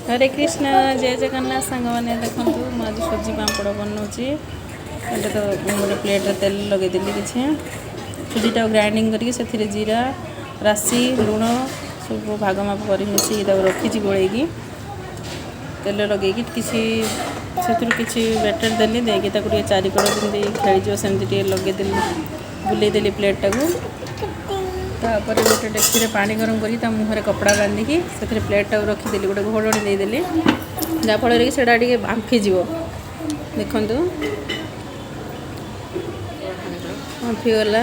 हरे कृष्ण जय जगन्नाथ सांग मैंने देखूँ मुझे सुजी पापड़ बनाऊँगी एटा तो गोटे प्लेट तेल लगे कि सुजीटा ग्राइंडिंग करके जीरा राशि लुण सब भाग माप कर मिसिक रखी गोलैकी तेल लगे किसी बैटर देली देखिए चारिकड़ जमी खेल सेमती लगे बुलेदेली प्लेटा को तापर गोटे डेक्ची पानी गरम कर मुहर कपड़ा बांधिकी से प्लेटा रखीदेली गोटे घोड़णी देदेली जहाँफल कि सेटा टे बांफीज देखु बांफीगला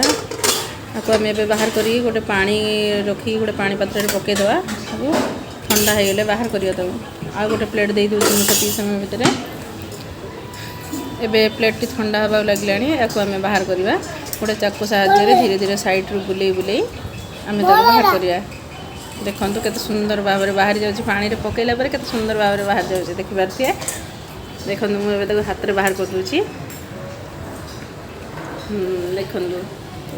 आपको आम ए बाहर कर गोटे पानी रखी गोटे पानी पात्र पकईदे ठंडा हो गले बाहर करवा आ गोटे प्लेट दे दूसरी मुझे समय भितर एबे प्लेट टी ठंडा हवा लगे या बाहर करवा गोटे चाकू साहाय्य धीरे धीरे साइड्रु बुले बुले आम बाहर करवा देखु केते सुंदर भाव में बाहर जाऊँगी पानी में पकईला के सुंदर भाव में बाहर जाऊँगी देखिपे देखो मुझे हाथ में बाहर कर दूची देखु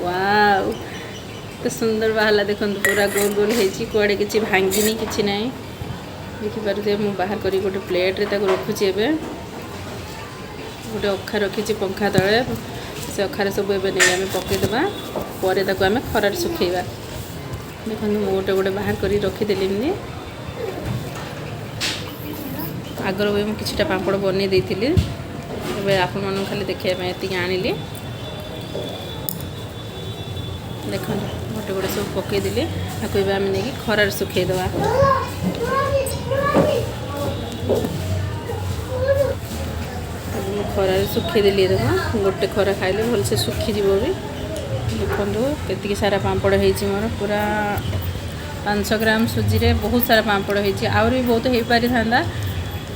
वाव तो सुंदर बाहर देखो पूरा गोल गोल होती कुआड़े किसी भांगिनी कि ना देखिपे मुझे बाहर कर गोटे प्लेट रखुची एवं गोटे अखा रखी पंखा तले से अखार सब नहीं आम पकईदे पर आम खरार सुखेबा देखो मुझे गोटे गोटे बाहर कर रखीदेली एमती आगर भी मुझे किसी पापड़ बन देती आपण मन खाली देखापी ये आनिली देख गोटे गोटे सब पकईदेली आपको आम नहीं खरार सुखेदे खरार सुखीदेली देख गोटे खरा खाइले भलसे सुखीज भी देखो के सारा पापड़ मोर पूरा 500 ग्राम सुजी रे बहुत सारा पापड़ होती आउर भी बहुत हो पारि था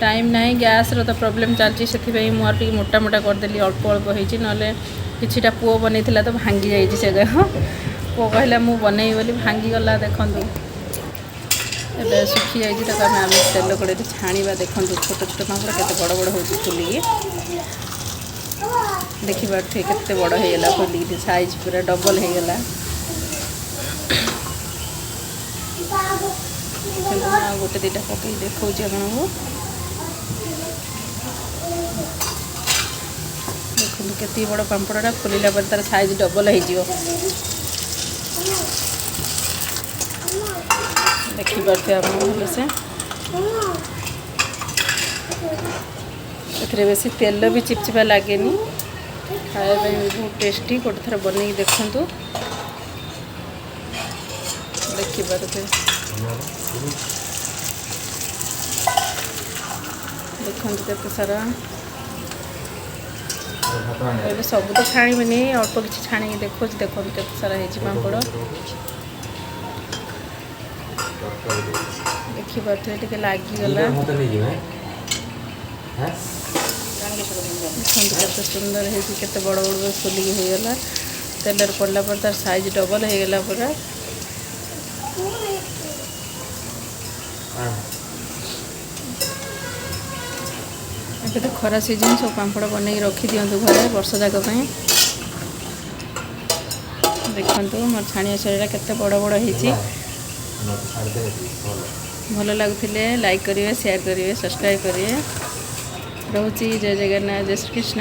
टाइम ना गैस रो तो प्रॉब्लम चलती से मुझे मोटा मोटा करदेली अल्प अल्प होती ना किटा पुओ बन तो भांगी जाइए पुओ कहला मु बनई बोली भांगीगला देखु ए सुखी जाइए तेल कड़े छाणा देखो छोट छोट पापड़ के बड़ बड़ हो फुलिकी देखिए केते बड़ होगा फुलिकी साइज पूरा डबल होगला गोटे दुटा पकई देखा आपको देखो केते बड़ पापड़ा फुलिला पर तार साइज डबल हो देखिपे आप भलसे बेसी तेल भी चिपचिपा लगे खाया बहुत टेस्टी गोटे थर बन देखु देखिपे देखु केते सारा सब तो छाणी अल्प किसी छाणी देखो देखो केते सारा पापड़ देखिपे टे लगिगला देखते सुंदर है बड़ बड़ फुलिकी होगला तेल पड़ला पर तार साइज डबल होगला पूरा ଏବେ तो खरा सीजन सब पापड़ बन रखी दिंतु घरे वर्ष जाक देखु मोर छाणिया शरीर केते बड़ बड़ होती भल लगुले लाइक करेंगे शेयर करेंगे सब्सक्राइब करेंगे रोची जय जगन्नाथ जय श्री कृष्ण।